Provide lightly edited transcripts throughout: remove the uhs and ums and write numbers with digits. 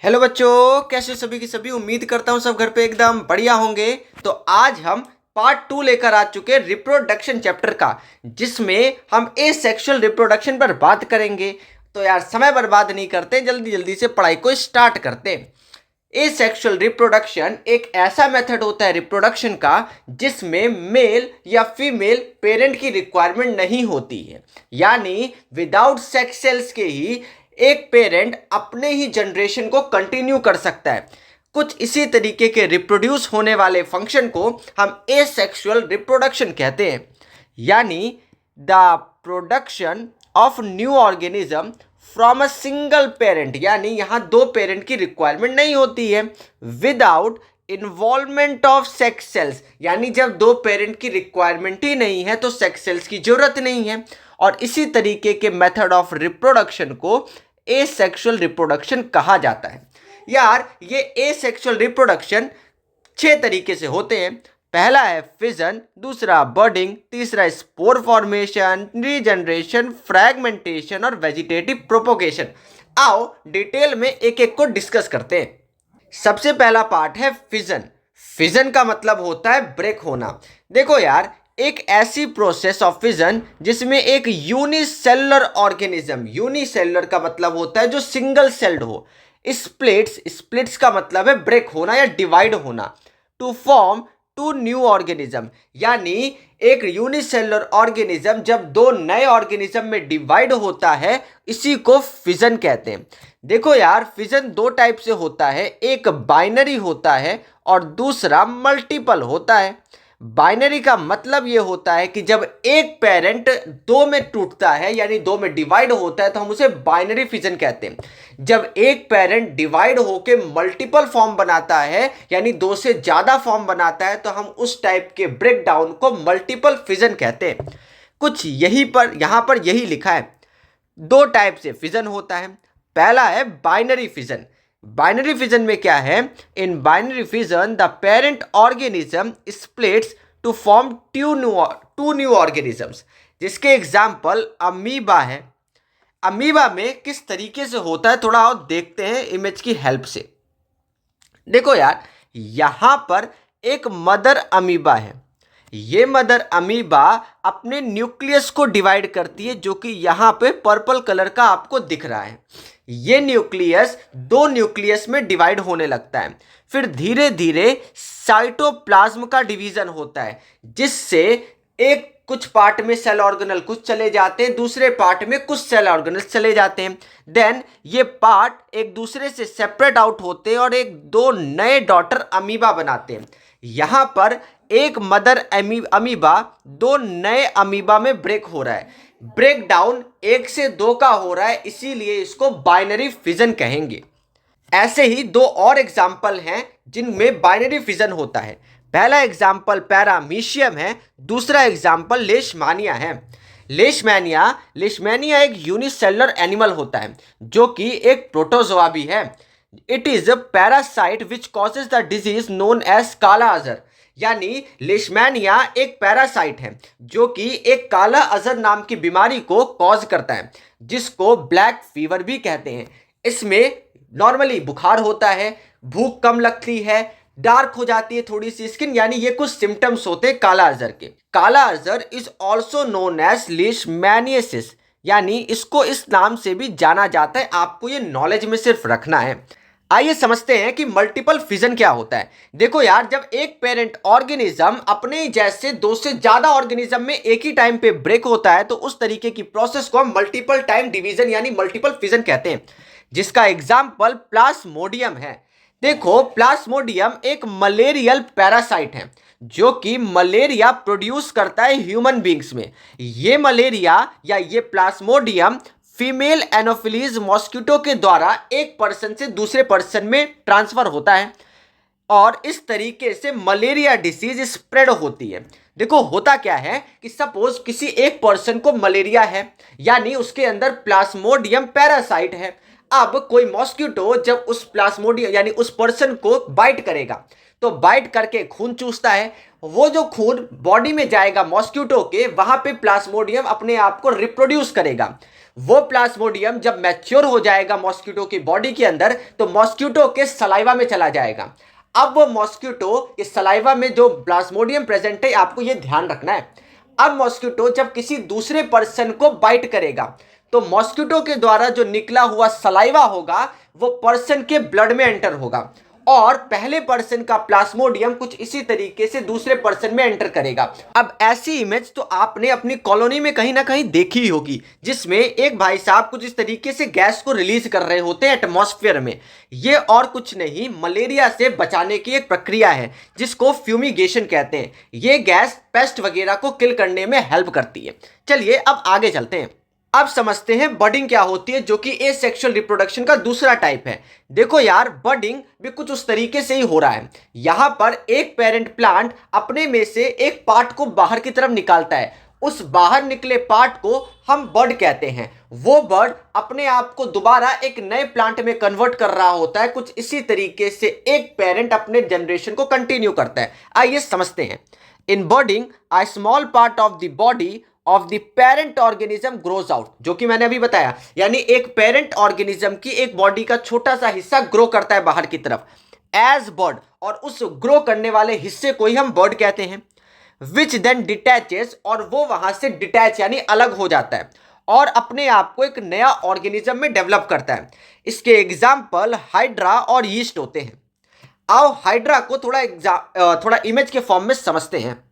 Hello बच्चों, कैसे सभी की सभी। उम्मीद करता हूँ सब घर पे एकदम बढ़िया होंगे। तो आज हम पार्ट 2 लेकर आ चुके हैं रिप्रोडक्शन चैप्टर का, जिसमें हम ए सेक्सुअल रिप्रोडक्शन पर बात करेंगे। तो यार समय बर्बाद नहीं करते, जल्दी जल्दी से पढ़ाई को स्टार्ट करते हैं। ए सेक्सुअल रिप्रोडक्शन एक ऐसा मेथड होता है रिप्रोडक्शन का जिसमें मेल या फीमेल पेरेंट की रिक्वायरमेंट नहीं होती है, यानी विदाउट सेक्स सेल्स के ही एक पेरेंट अपने ही जनरेशन को कंटिन्यू कर सकता है। कुछ इसी तरीके के रिप्रोड्यूस होने वाले फंक्शन को हम ए सेक्सुअल रिप्रोडक्शन कहते हैं, यानी the production of new organism from a single parent, यानी यहां दो पेरेंट की रिक्वायरमेंट नहीं होती है, without involvement of sex cells, यानी जब दो पेरेंट की रिक्वायरमेंट ही नहीं है तो सेक्स सेल्स की जरूरत नहीं है। और इसी तरीके के मेथड ऑफ रिप्रोडक्शन को एसेक्सुअल रिप्रोडक्शन कहा जाता है। यार ये एसेक्सुअल रिप्रोडक्शन 6 तरीके से होते हैं। पहला है फिजन, दूसरा बर्डिंग, तीसरा स्पोर फॉर्मेशन, रीजनरेशन, फ्रैगमेंटेशन और वेजिटेटिव प्रोपोगेशन। आओ डिटेल में एक एक को डिस्कस करते हैं। सबसे पहला पार्ट है फिजन। फिजन का मतलब होता है ब्रेक होना। देखो यार, एक ऐसी प्रोसेस ऑफ फिजन जिसमें एक यूनिसेलुलर ऑर्गेनिज्म, यूनिसेलुलर का मतलब होता है जो सिंगल सेल्ड हो, स्प्लिट्स, स्प्लिट्स का मतलब है ब्रेक होना या डिवाइड होना, to form two new organism, यानी एक यूनिसेलुलर ऑर्गेनिज्म जब दो नए ऑर्गेनिज्म में डिवाइड होता है, इसी को फिजन कहते हैं। देखो यार, फिजन दो टाइप से होता है, एक बाइनरी होता है और दूसरा मल्टीपल होता है। बाइनरी का मतलब ये होता है कि जब एक पेरेंट दो में टूटता है, यानी दो में डिवाइड होता है, तो हम उसे बाइनरी फिजन कहते हैं। जब एक पेरेंट डिवाइड होके मल्टीपल फॉर्म बनाता है, यानी दो से ज्यादा फॉर्म बनाता है, तो हम उस टाइप के ब्रेक डाउन को मल्टीपल फिजन कहते हैं। कुछ यहां पर यही लिखा है। दो टाइप से फिजन होता है। पहला है बाइनरी फिजन। बाइनरी फिजन में क्या है? In binary fission the parent organism splits to form two new organisms, जिसके एग्जाम्पल अमीबा है। अमीबा में किस तरीके से होता है थोड़ा और देखते हैं इमेज की हेल्प से। देखो यार, यहां पर एक मदर अमीबा है। ये मदर अमीबा अपने न्यूक्लियस को डिवाइड करती है, जो कि यहां पे पर्पल कलर का आपको दिख रहा है। ये न्यूक्लियस दो न्यूक्लियस में डिवाइड होने लगता है। फिर धीरे धीरे साइटोप्लाज्म का डिवीजन होता है, जिससे एक कुछ पार्ट में सेल ऑर्गेनल कुछ चले जाते हैं, दूसरे पार्ट में कुछ सेल ऑर्गेनल चले जाते हैं। देन ये पार्ट एक दूसरे से सेपरेट आउट होते हैं और एक दो नए डॉटर अमीबा बनाते हैं। यहां पर एक मदर अमीबा दो नए अमीबा में ब्रेक हो रहा है। ब्रेक डाउन एक से दो का हो रहा है, इसीलिए इसको बाइनरी फिजन कहेंगे। ऐसे ही दो और एग्जाम्पल हैं जिनमें बाइनरी फिजन होता है। पहला एग्जाम्पल पैरामीशियम है, दूसरा एग्जाम्पल लेशमानिया है। लेशमानिया एक यूनिसेलुलर एनिमल होता है, जो कि एक प्रोटोजोआ भी है। It is a parasite which causes the disease known as kala azar, यानी लेशमानिया एक पैरासाइट है जो कि एक काला अजर नाम की बीमारी को कॉज करता है, जिसको ब्लैक फीवर भी कहते हैं। इसमें नॉर्मली बुखार होता है, भूख कम लगती है, डार्क हो जाती है थोड़ी सी स्किन, यानी ये कुछ सिम्टम्स होते हैं काला अजर के। काला अजर इज ऑल्सो नोन एज लेशमैनियासिस, यानी इसको इस नाम से भी जाना जाता है। आपको ये नॉलेज में सिर्फ रखना है। आइए समझते हैं कि मल्टीपल फिजन क्या होता है। देखो यार, जब एक पेरेंट ऑर्गेनिज्म अपने जैसे दो से ज्यादा ऑर्गेनिज्म में एक ही टाइम पे ब्रेक होता है, तो उस तरीके की प्रोसेस को हम मल्टीपल टाइम डिवीजन यानी मल्टीपल फिजन कहते हैं, जिसका एग्जाम्पल प्लाज्मोडियम है। देखो, प्लाज्मोडियम एक मलेरियल पैरासाइट है जो कि मलेरिया प्रोड्यूस करता है ह्यूमन बींग्स में। ये मलेरिया या ये प्लाज्मोडियम फीमेल एनोफिलीज मॉस्किटो के द्वारा एक पर्सन से दूसरे पर्सन में ट्रांसफर होता है और इस तरीके से मलेरिया डिसीज स्प्रेड होती है। देखो, होता क्या है कि सपोज किसी एक पर्सन को मलेरिया है, यानी उसके अंदर प्लाज्मोडियम पैरासाइट है। अब कोई मॉस्किटो जब उस प्लाज्मोडियम यानी उस पर्सन को बाइट करेगा, तो बाइट करके खून चूसता है। वो जो खून बॉडी में जाएगा मॉस्किटो के, वहां पे प्लाज्मोडियम अपने आप को रिप्रोड्यूस करेगा। वो प्लाज्मोडियम जब मैच्योर हो जाएगा मॉस्किटो की बॉडी के अंदर तो मॉस्किटो के सलाइवा में चला जाएगा। अब वो मॉस्किटो इस सलाइवा में जो प्लाज्मोडियम प्रेजेंट है, आपको ये ध्यान रखना है। अब मॉस्किटो जब किसी दूसरे पर्सन को बाइट करेगा तो मॉस्किटो के द्वारा जो निकला हुआ सलाइवा होगा वो पर्सन के ब्लड में एंटर होगा और पहले पर्सन का प्लाज्मोडियम कुछ इसी तरीके से दूसरे पर्सन में एंटर करेगा। अब ऐसी इमेज तो आपने अपनी कॉलोनी में कहीं ना कहीं देखी ही होगी, जिसमें एक भाई साहब कुछ इस तरीके से गैस को रिलीज कर रहे होते हैं एटमॉस्फेयर में। ये और कुछ नहीं, मलेरिया से बचाने की एक प्रक्रिया है जिसको फ्यूमिगेशन कहते हैं। ये गैस पेस्ट वगैरह को किल करने में हेल्प करती है। चलिए अब आगे चलते हैं। अब समझते हैं बडिंग क्या होती है, जो कि एसेक्सुअल रिप्रोडक्शन का दूसरा टाइप है। देखो यार, बडिंग भी कुछ उस तरीके से ही हो रहा है। यहां पर एक पेरेंट प्लांट अपने में से एक पार्ट को बाहर की तरफ निकालता है। उस बाहर निकले पार्ट को हम बड कहते हैं। वो बड अपने आप को दोबारा एक नए प्लांट में कन्वर्ट कर रहा होता है। कुछ इसी तरीके से एक पेरेंट अपने जनरेशन को कंटिन्यू करता है। आइए समझते हैं। In budding a small part of the body of the parent organism grows out, जो कि मैंने अभी बताया, यानी एक पेरेंट ऑर्गेनिज्म की एक बॉडी का छोटा सा हिस्सा ग्रो करता है बाहर की तरफ एज बर्ड, और उस ग्रो करने वाले हिस्से को ही हम बर्ड कहते हैं। विच देन डिटैचेस, और वो वहां से डिटैच यानी अलग हो जाता है और अपने आप को एक नया ऑर्गेनिज्म में डेवलप करता है। इसके एग्जाम्पल हाइड्रा और यीस्ट होते हैं। आओ हाइड्रा को थोड़ा इमेज के फॉर्म में समझते हैं।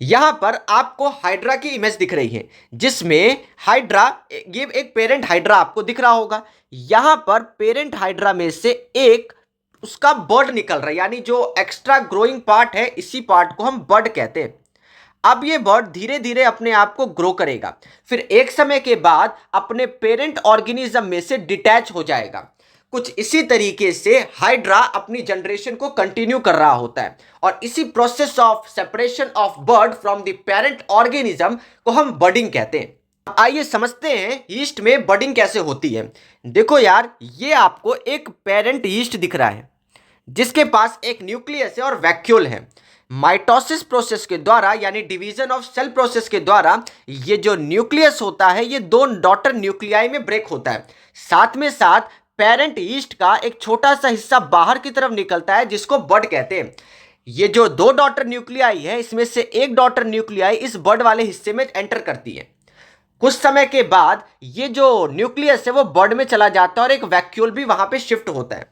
यहां पर आपको हाइड्रा की इमेज दिख रही है, जिसमें हाइड्रा, ये एक पेरेंट हाइड्रा आपको दिख रहा होगा। यहां पर पेरेंट हाइड्रा में से एक उसका बर्ड निकल रहा है, यानी जो एक्स्ट्रा ग्रोइंग पार्ट है, इसी पार्ट को हम बर्ड कहते हैं। अब ये बर्ड धीरे धीरे अपने आप को ग्रो करेगा, फिर एक समय के बाद अपने पेरेंट ऑर्गेनिज्म में से डिटैच हो जाएगा। कुछ इसी तरीके से हाइड्रा अपनी जनरेशन को कंटिन्यू कर रहा होता है और इसी process of separation of bird from the parent organism को हम बडिंग कहते हैं। आइए समझते हैं यीस्ट में बडिंग कैसे होती है। देखो यार, ये आपको एक पेरेंट यीस्ट दिख रहा है जिसके पास एक न्यूक्लियस है और वैक्यूल है। माइटोसिस प्रोसेस के द्वारा, यानी डिवीजन ऑफ सेल प्रोसेस के द्वारा, ये जो न्यूक्लियस होता है ये दो डॉटर न्यूक्लियाई में ब्रेक होता है। साथ में साथ पेरेंट यीस्ट का एक छोटा सा हिस्सा बाहर की तरफ निकलता है जिसको बड कहते हैं। ये जो दो डॉटर न्यूक्लियाई है, इसमें से एक डॉटर न्यूक्लियाई इस बड वाले हिस्से में एंटर करती है। कुछ समय के बाद ये जो न्यूक्लियस है वो बड में चला जाता है और एक वैक्यूल भी वहां पे शिफ्ट होता है।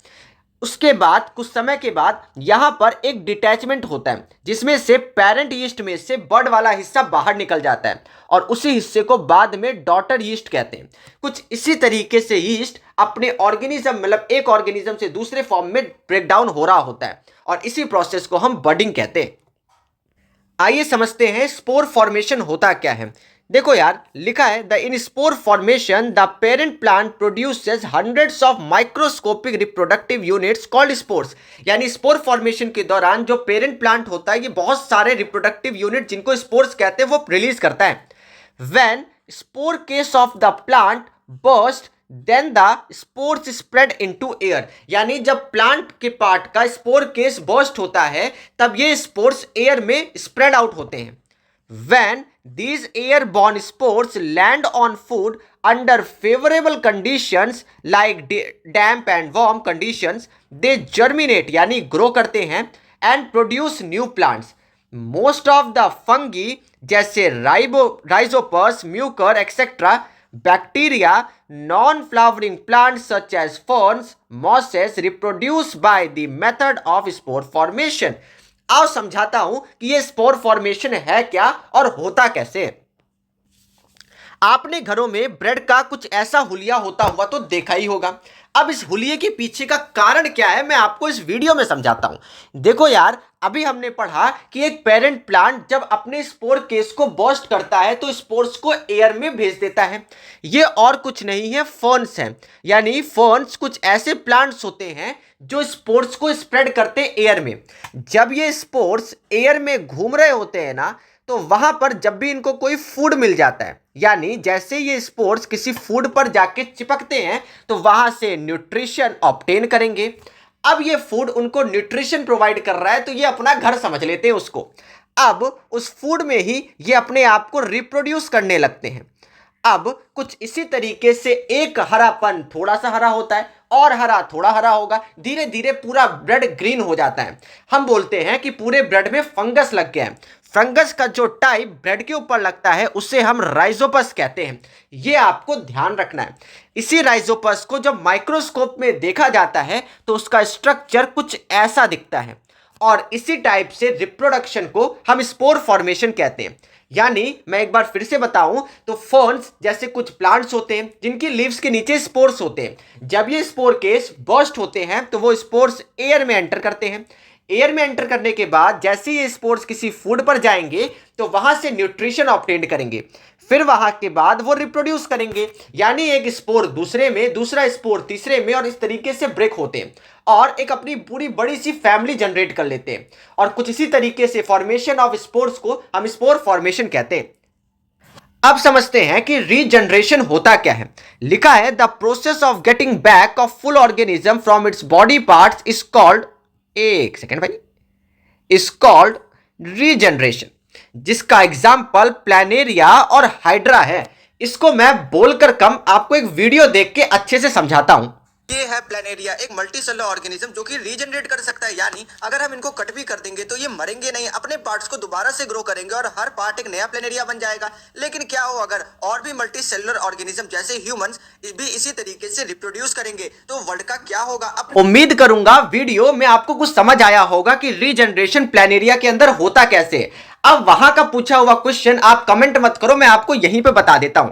उसके बाद कुछ समय के बाद यहां पर एक डिटैचमेंट होता है जिसमें से पेरेंट यीस्ट में से बड वाला हिस्सा बाहर निकल जाता है और उसी हिस्से को बाद में डॉटर यीस्ट कहते हैं। कुछ इसी तरीके से यीस्ट अपने ऑर्गेनिज्म, मतलब एक ऑर्गेनिज्म से दूसरे फॉर्म में ब्रेकडाउन हो रहा होता है और इसी प्रोसेस को हम बडिंग कहते हैं। आइए समझते हैं स्पोर फॉर्मेशन होता क्या है। देखो यार, लिखा है the in spore formation the parent plant produces hundreds of microscopic reproductive units called spores. यानी स्पोर फॉर्मेशन के दौरान जो पेरेंट प्लांट होता है ये बहुत सारे रिप्रोडक्टिव यूनिट, जिनको स्पोर्स कहते हैं, वो रिलीज करता है। When spore case of the plant burst then the spores spread into air. यानी जब प्लांट के पार्ट का स्पोर केस बर्स्ट होता है तब ये स्पोर्स एयर में स्प्रेड आउट होते हैं। When these airborne spores land on food under favorable conditions like damp and warm conditions, they germinate यानी grow करते हैं and produce new plants. Most of the fungi जैसे rhizopus, mucor, etc., bacteria, non-flowering plants such as ferns, mosses reproduce by the method of spore formation. आओ समझाता हूं कि ये spore formation है क्या और होता कैसे। आपने घरों में ब्रेड का कुछ ऐसा हुलिया होता हुआ तो देखा ही होगा। अब इस हुलिये के पीछे का कारण क्या है मैं आपको इस वीडियो में समझाता हूं। देखो यार, अभी हमने पढ़ा कि एक पेरेंट प्लांट जब अपने स्पोर केस को बर्स्ट करता है तो स्पोर्स को एयर में भेज देता है। ये और कुछ नहीं है, फर्न्स हैं। यानी फर्न्स कुछ ऐसे प्लांट्स होते हैं जो स्पोर्स को स्प्रेड करते हैं एयर में। जब ये स्पोर्स एयर में घूम रहे होते हैं ना, तो वहां पर जब भी इनको कोई फूड मिल जाता है, यानी जैसे ये स्पोर्स किसी फूड पर जाके चिपकते हैं तो वहां से न्यूट्रिशन ऑब्टेन करेंगे। अब ये फूड उनको न्यूट्रिशन प्रोवाइड कर रहा है तो ये अपना घर समझ लेते हैं उसको। अब उस फूड में ही ये अपने आप को रिप्रोड्यूस करने लगते हैं। अब कुछ इसी तरीके से एक हरापन थोड़ा सा हरा होता है और हरा थोड़ा हरा होगा, धीरे धीरे पूरा ब्रेड ग्रीन हो जाता है। हम बोलते हैं कि पूरे ब्रेड में फंगस लग गया है। फंगस का जो टाइप ब्रेड के ऊपर लगता है उसे हम राइजोपस कहते हैं। ये आपको ध्यान रखना है। इसी राइजोपस को जब माइक्रोस्कोप में देखा जाता है तो उसका स्ट्रक्चर कुछ ऐसा दिखता है और इसी टाइप से रिप्रोडक्शन को हम स्पोर फॉर्मेशन कहते हैं। यानी मैं एक बार फिर से बताऊं तो फर्न्स जैसे कुछ प्लांट्स होते हैं जिनकी लीव्स के नीचे स्पोर्स होते हैं। जब ये स्पोर केस बर्स्ट होते हैं तो वो स्पोर्स एयर में एंटर करते हैं। एयर में एंटर करने के बाद जैसे ये स्पोर्स किसी फूड पर जाएंगे तो वहां से न्यूट्रिशन ऑब्टेन करेंगे, फिर वहां के बाद वो रिप्रोड्यूस करेंगे। यानी एक स्पोर दूसरे में, दूसरा स्पोर तीसरे में, और इस तरीके से ब्रेक होते हैं और एक अपनी पूरी बड़ी सी फैमिली जनरेट कर लेते हैं। और कुछ इसी तरीके से फॉर्मेशन ऑफ स्पोर्स को हम स्पोर फॉर्मेशन कहते हैं। अब समझते हैं कि रीजनरेशन होता क्या है। लिखा है the process of getting back of full organism from its body parts is called, एक सेकेंड भाई, इज कॉल्ड रीजनरेशन, जिसका एग्जाम्पल प्लानेरिया और हाइड्रा है। इसको मैं बोलकर कम आपको एक वीडियो देख के अच्छे से समझाता हूं। ये है प्लानेरिया, एक मल्टीसेलुलर ऑर्गेनिज्म जो कि रीजनरेट कर सकता है। यानी अगर हम इनको कट भी कर देंगे तो ये मरेंगे नहीं, अपने पार्ट्स को दोबारा से ग्रो करेंगे और हर पार्ट एक नया प्लानेरिया बन जाएगा। लेकिन क्या हो अगर और भी मल्टीसेलुलर ऑर्गेनिज्म जैसे ह्यूमंस भी इसी तरीके से रिप्रोड्यूस करेंगे तो वर्ल्ड का क्या होगा। उम्मीद करूंगा वीडियो में आपको कुछ समझ आया होगा कि रीजनरेशन प्लानेरिया के अंदर होता कैसे। अब वहां का पूछा हुआ क्वेश्चन आप कमेंट मत करो, मैं आपको यहीं पे बता देता हूं।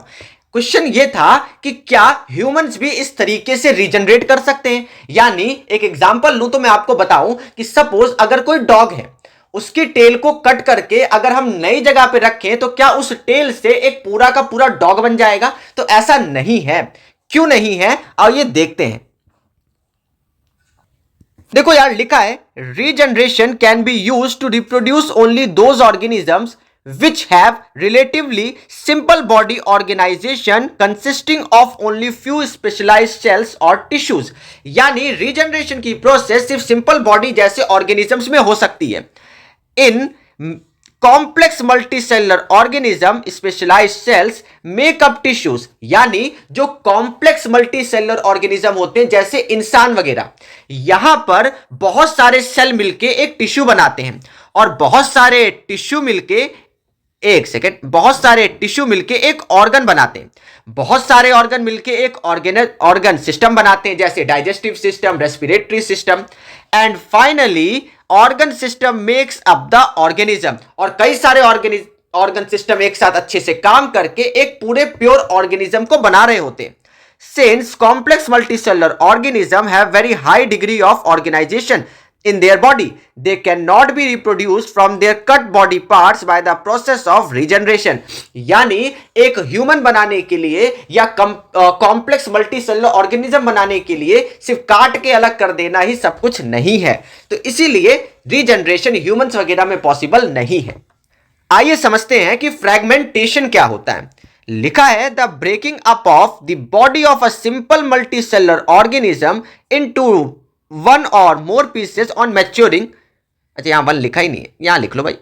क्वेश्चन ये था कि क्या ह्यूमंस भी इस तरीके से रीजनरेट कर सकते हैं। यानी एक एग्जांपल लूं तो मैं आपको बताऊं कि सपोज अगर कोई डॉग है, उसकी टेल को कट करके अगर हम नई जगह पे रखें तो क्या उस टेल से एक पूरा का पूरा डॉग बन जाएगा? तो ऐसा नहीं है। क्यों नहीं है, और ये देखते हैं। देखो यार, लिखा है regeneration can be used to reproduce only those organisms which have relatively simple body organization consisting of only few specialized cells or tissues। यानी रीजनरेशन की प्रोसेस सिर्फ सिंपल बॉडी जैसे ऑर्गेनिजम्स में हो सकती है। In complex multicellular organism specialised cells make up tissues. यानी जो कॉम्प्लेक्स मल्टीसेलुलर ऑर्गेनिज्म होते हैं जैसे इंसान वगैरह, यहां पर बहुत सारे सेल मिलके एक टिश्यू बनाते हैं और बहुत सारे टिश्यू मिलके, एक सेकेंड, बहुत सारे टिश्यू मिलके एक ऑर्गन बनाते हैं। बहुत सारे ऑर्गन मिलके एक ऑर्गन सिस्टम बनाते हैं जैसे digestive system, respiratory system, and finally organ system makes up the organism. और कई सारे ऑर्गन सिस्टम एक साथ अच्छे से काम करके एक पूरे प्योर ऑर्गेनिज्म को बना रहे होते हैं। Since complex multicellular organisms have very high degree of organization in their body, they cannot be reproduced from their cut body parts by the process of regeneration। यानी एक ह्यूमन बनाने के लिए या कॉम्प्लेक्स मल्टीसेलुलर ऑर्गेनिज्म बनाने के लिए सिर्फ काट के अलग कर देना ही सब कुछ नहीं है। तो इसीलिए रीजनरेशन ह्यूमंस वगैरह में पॉसिबल नहीं है। आइए समझते हैं कि फ्रैगमेंटेशन क्या होता है। लिखा है the breaking up of the body of a simple multicellular organism into one और मोर पीसेस ऑन मैच्योरिंग। अच्छा, यहां वन लिखा ही नहीं है, यहां लिख लो भाई।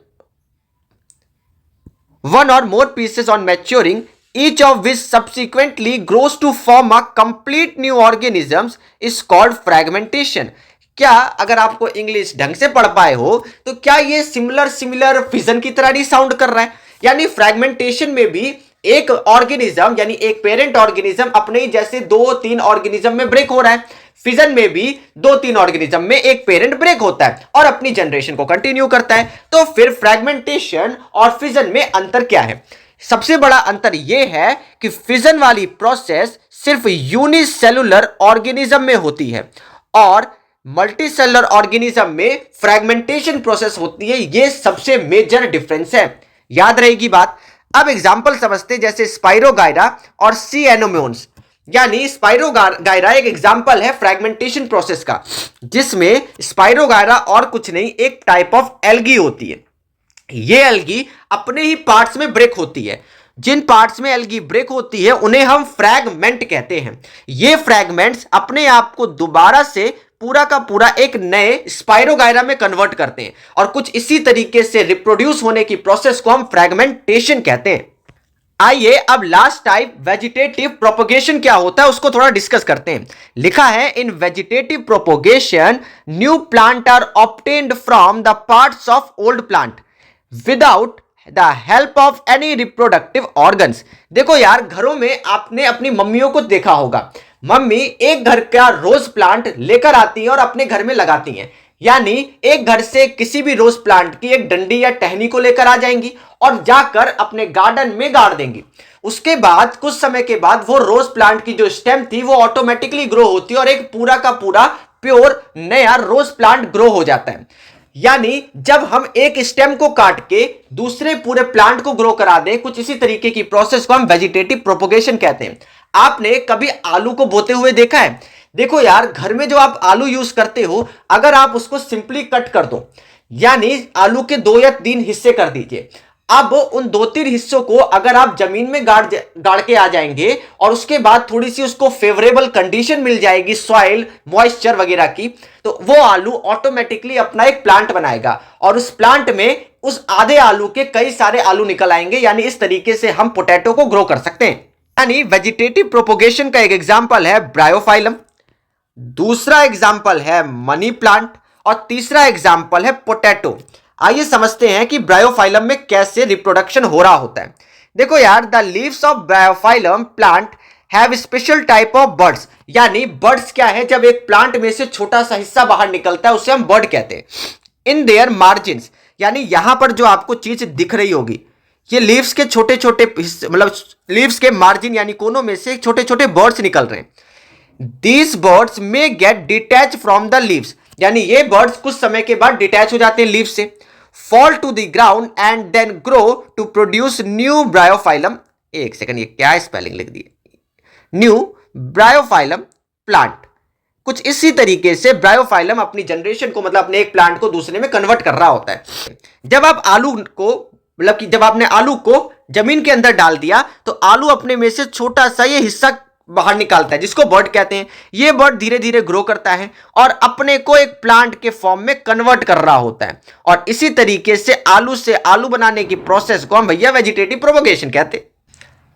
वन और more pieces on maturing, each of which subsequently grows to form a complete new organisms is called fragmentation। क्या अगर आपको इंग्लिश ढंग से पढ़ पाए हो तो क्या ये सिमिलर फिजन की तरह नहीं साउंड कर रहा है? यानी फ्रैगमेंटेशन में भी एक ऑर्गेनिज्म यानी एक पेरेंट ऑर्गेनिज्म अपने ही जैसे 2-3 ऑर्गेनिज्म में ब्रेक हो रहा है, फिजन में भी 2-3 ऑर्गेनिज्म में एक पेरेंट ब्रेक होता है और अपनी जनरेशन को कंटिन्यू करता है। तो फिर फ्रैगमेंटेशन और फिजन में अंतर क्या है? सबसे बड़ा अंतर यह है कि फिजन वाली प्रोसेस सिर्फ यूनिसेलुलर ऑर्गेनिज्म में होती है और मल्टीसेलुलर ऑर्गेनिज्म में फ्रैगमेंटेशन प्रोसेस होती है। यह सबसे मेजर डिफरेंस है, याद रहेगी बात। अब एग्जांपल समझते हैं, जैसे स्पाइरोगायरा और सी एनोमोन्स। यानी स्पाइरोगायरा एक एग्जांपल है फ्रैगमेंटेशन प्रोसेस का, जिसमें स्पाइरोगायरा और कुछ नहीं, एक टाइप ऑफ एल्गी होती है। ये एल्गी अपने ही पार्ट्स में ब्रेक होती है। जिन पार्ट्स में एल्गी ब्रेक होती है उन्हें हम फ्रैगमेंट कहते हैं। ये फ्रैगमेंट्स अपने आप को दोबारा से पूरा का पूरा एक नए स्पाइरोगायरा में कन्वर्ट करते हैं और कुछ इसी तरीके से रिप्रोड्यूस होने की प्रोसेस को हम फ्रैगमेंटेशन कहते हैं। आइए अब लास्ट टाइप वेजिटेटिव प्रोपोगेशन क्या होता है उसको थोड़ा डिस्कस करते हैं। लिखा है in vegetative propagation new plant are obtained from the parts of old plant without the help of any reproductive organs. देखो यार, घरों में आपने अपनी मम्मियों को देखा होगा, मम्मी एक घर का रोज प्लांट लेकर आती हैं और अपने घर में लगाती हैं। यानी एक घर से किसी भी रोज प्लांट की एक डंडी या टहनी को लेकर आ जाएंगी और जाकर अपने गार्डन में गाड़ देंगी। उसके बाद कुछ समय के बाद वो रोज प्लांट की जो स्टेम थी वो ऑटोमेटिकली ग्रो होती है और एक पूरा का पूरा प्योर नया रोज प्लांट ग्रो हो जाता है। यानी जब हम एक स्टेम को काट के दूसरे पूरे प्लांट को ग्रो करा दें, कुछ इसी तरीके की प्रोसेस को हम वेजिटेटिव प्रोपोगेशन कहते हैं। आपने कभी आलू को बोते हुए देखा है? देखो यार, घर में जो आप आलू यूज करते हो, अगर आप उसको सिंपली कट कर दो, यानी आलू के 2 या 3 हिस्से कर दीजिए। अब उन 2-3 हिस्सों को अगर आप जमीन में गाड़ के आ जाएंगे और उसके बाद थोड़ी सी उसको फेवरेबल कंडीशन मिल जाएगी सॉइल मॉइस्चर वगैरह की, तो वो आलू ऑटोमेटिकली अपना एक प्लांट बनाएगा और उस प्लांट में उस आधे आलू के कई सारे आलू निकल आएंगे। यानी इस तरीके से हम पोटैटो को ग्रो कर सकते हैं। यानी वेजिटेटिव प्रोपोगेशन का एक एग्जांपल है ब्रायोफाइलम, दूसरा एग्जांपल है मनी प्लांट और तीसरा एग्जांपल है पोटैटो। आइए समझते हैं कि ब्रायोफाइलम में कैसे रिप्रोडक्शन हो रहा होता है। देखो यार, the leaves of Bryophyllum plant have special type of birds. यानी बर्ड्स क्या है, जब एक प्लांट में से छोटा सा हिस्सा बाहर निकलता है उसे हम बर्ड कहते हैं। इन देयर मार्जिन्स, यानी यहां पर जो आपको चीज दिख रही होगी, ये लीव्स के छोटे छोटे मतलब लीव्स के मार्जिन यानी कोनों में से छोटे छोटे बर्ड्स निकल रहे हैं। These birds may gate detach from the leaves, यानी ये बर्ड्स कुछ समय के बाद डिटैच हो जाते हैं लीव से, fall to the ground and then grow to produce new bryophyllum. एक सेकंड, ये क्या स्पेलिंग लिख दी, न्यू ब्रायोफाइलम प्लांट। कुछ इसी तरीके से ब्रायोफाइलम अपनी जनरेशन को, मतलब अपने एक प्लांट को दूसरे में कन्वर्ट कर रहा होता है। जब आप आलू को, मतलब कि जब आपने आलू को जमीन के अंदर डाल दिया तो आलू अपने में से छोटा सा ये हिस्सा बाहर निकालता है जिसको बर्ड कहते हैं। ये बर्ड धीरे धीरे ग्रो करता है और अपने को एक प्लांट के फॉर्म में कन्वर्ट कर रहा होता है और इसी तरीके से आलू बनाने की प्रोसेस को हम भैया वेजिटेटिव प्रोपोगेशन कहते हैं।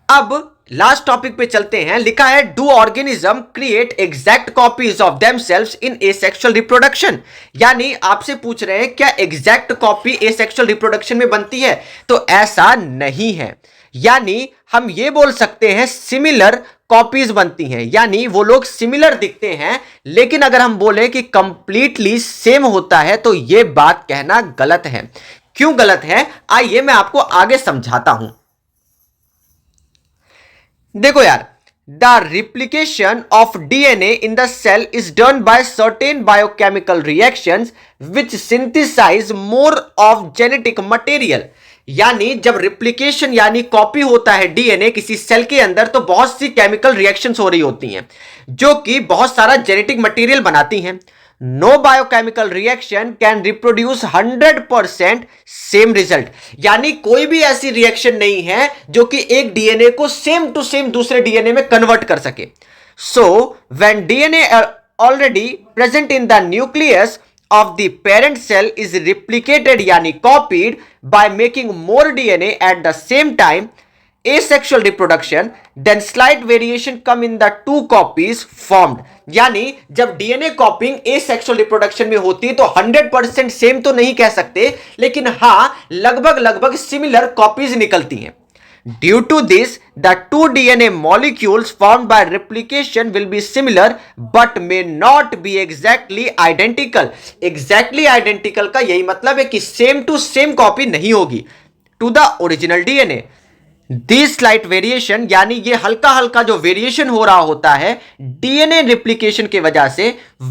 अब लास्ट टॉपिक पे चलते हैं। लिखा है do organism create exact copies of themselves in asexual reproduction. यानी आपसे पूछ रहे हैं क्या एग्जैक्ट कॉपी एसेक्सुअल रिप्रोडक्शन में बनती है? तो ऐसा नहीं है। यानी हम ये बोल सकते हैं सिमिलर कॉपीज बनती हैं, यानी वो लोग सिमिलर दिखते हैं, लेकिन अगर हम बोले कि कंप्लीटली सेम होता है तो ये बात कहना गलत है। क्यों गलत है, आइए मैं आपको आगे समझाता हूं। देखो यार, the replication of DNA in the cell is done by certain biochemical reactions which synthesize more of genetic material. यानी जब रिप्लिकेशन यानी कॉपी होता है डीएनए किसी सेल के अंदर, तो बहुत सी केमिकल रिएक्शंस हो रही होती हैं जो कि बहुत सारा जेनेटिक मटेरियल बनाती हैं। No biochemical reaction can reproduce 100% same result. यानी कोई भी ऐसी रिएक्शन नहीं है जो कि एक डीएनए को सेम टू सेम दूसरे डीएनए में कन्वर्ट कर सके। So when DNA already present in the nucleus of the parent cell is replicated यानी copied by making more DNA at the same time, asexual reproduction, then slight variation come in the two copies formed। यानी जब DNA कॉपिंग asexual reproduction में होती है तो 100% same तो नहीं कह सकते, लेकिन हाँ लगभग सिमिलर कॉपीज निकलती हैं। Due to this, the two DNA molecules formed by replication will be similar but may not be exactly identical। Exactly identical का यही मतलब है कि same to same copy नहीं होगी to the original DNA। This slight variation यानी ये हल्का हल्का जो वेरिएशन हो रहा होता है डीएनए रिप्लिकेशन के वजह से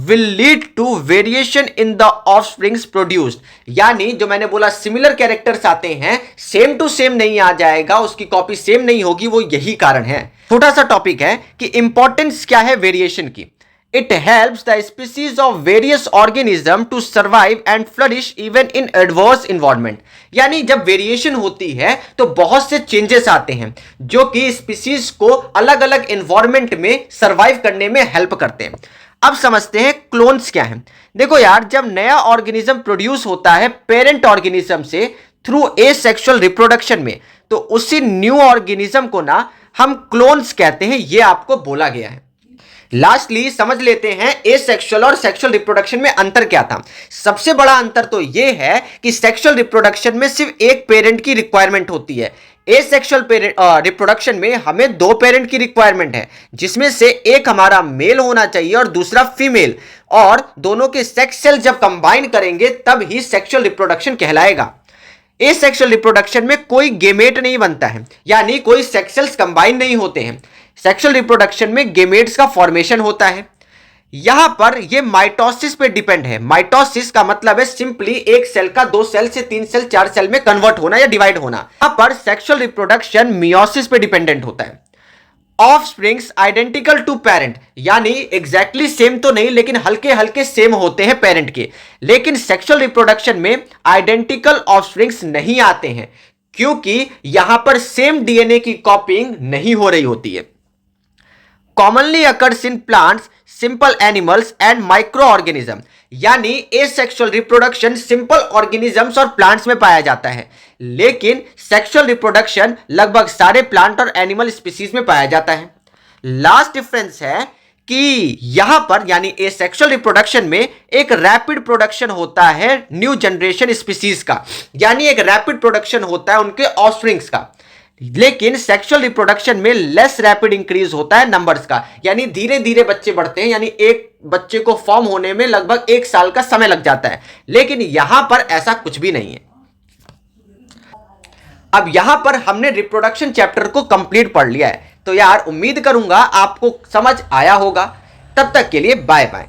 will lead to variation in the offsprings produced। यानी जो मैंने बोला सिमिलर कैरेक्टर्स आते हैं, सेम टू सेम नहीं आ जाएगा, उसकी कॉपी सेम नहीं होगी, वो यही कारण है। छोटा सा टॉपिक है कि इंपॉर्टेंस क्या है वेरिएशन की। It helps the species of various organisms to survive and flourish even in adverse environment। यानी जब वेरिएशन होती है तो बहुत से चेंजेस आते हैं जो कि स्पीसीज को अलग अलग एनवायरमेंट में सरवाइव करने में हेल्प करते हैं। अब समझते हैं क्लोन्स क्या है। देखो यार, जब नया ऑर्गेनिज्म प्रोड्यूस होता है पेरेंट ऑर्गेनिज्म से थ्रू एसेक्सुअल रिप्रोडक्शन में, तो उसी न्यू ऑर्गेनिज्म को ना हम क्लोन्स कहते हैं, ये आपको बोला गया है। लास्टली समझ लेते हैं एसेक्सुअल और सेक्सुअल रिप्रोडक्शन में अंतर क्या था। सबसे बड़ा अंतर तो यह है कि सेक्सुअल रिप्रोडक्शन में सिर्फ एक पेरेंट की रिक्वायरमेंट होती है। एसेक्सुअल रिप्रोडक्शन में हमें दो पेरेंट की रिक्वायरमेंट है, जिसमें से एक हमारा मेल होना चाहिए और दूसरा फीमेल, और दोनों के सेक्स सेल जब कंबाइन करेंगे तब ही सेक्सुअल रिप्रोडक्शन कहलाएगा। एसेक्सुअल रिप्रोडक्शन में कोई गेमेट नहीं बनता है, यानी कोई सेक्स सेल्स कंबाइन नहीं होते हैं। सेक्सुअल रिप्रोडक्शन में गेमेट्स का फॉर्मेशन होता है। यहां पर यह माइटोसिस पे डिपेंड है। माइटोसिस का मतलब है सिंपली एक सेल का 2 सेल से 3 सेल 4 सेल में कन्वर्ट होना या डिवाइड होना। यहां पर सेक्सुअल रिप्रोडक्शन मियोसिस पे डिपेंडेंट होता है। ऑफस्प्रिंग्स आइडेंटिकल टू पेरेंट, यानी एग्जैक्टली सेम तो नहीं लेकिन हल्के हल्के सेम होते हैं पेरेंट के। लेकिन सेक्सुअल रिप्रोडक्शन में आइडेंटिकल ऑफस्प्रिंग्स नहीं आते हैं, क्योंकि यहां पर सेम डीएनए की कॉपिंग नहीं हो रही होती है। Commonly occurs in plants, simple animals and micro organism, यानी एसेक्सुअल रिप्रोडक्शन सिंपल ऑर्गेनिजम्स और प्लांट्स में पाया जाता है, लेकिन सेक्सुअल रिप्रोडक्शन लगभग सारे प्लांट और एनिमल स्पीसीज में पाया जाता है। लास्ट डिफरेंस है कि यहां पर यानी एसेक्सुअल रिप्रोडक्शन में एक रैपिड प्रोडक्शन होता है न्यू जनरेशन स्पीसीज का, यानी एक रैपिड प्रोडक्शन होता है उनके ऑफस्प्रिंग्स का। लेकिन सेक्सुअल रिप्रोडक्शन में लेस रैपिड इंक्रीज होता है नंबर्स का, यानी धीरे धीरे बच्चे बढ़ते हैं, यानी एक बच्चे को फॉर्म होने में लगभग 1 साल का समय लग जाता है। लेकिन यहां पर ऐसा कुछ भी नहीं है। अब यहां पर हमने रिप्रोडक्शन चैप्टर को कंप्लीट पढ़ लिया है, तो यार उम्मीद करूंगा आपको समझ आया होगा। तब तक के लिए बाय बाय।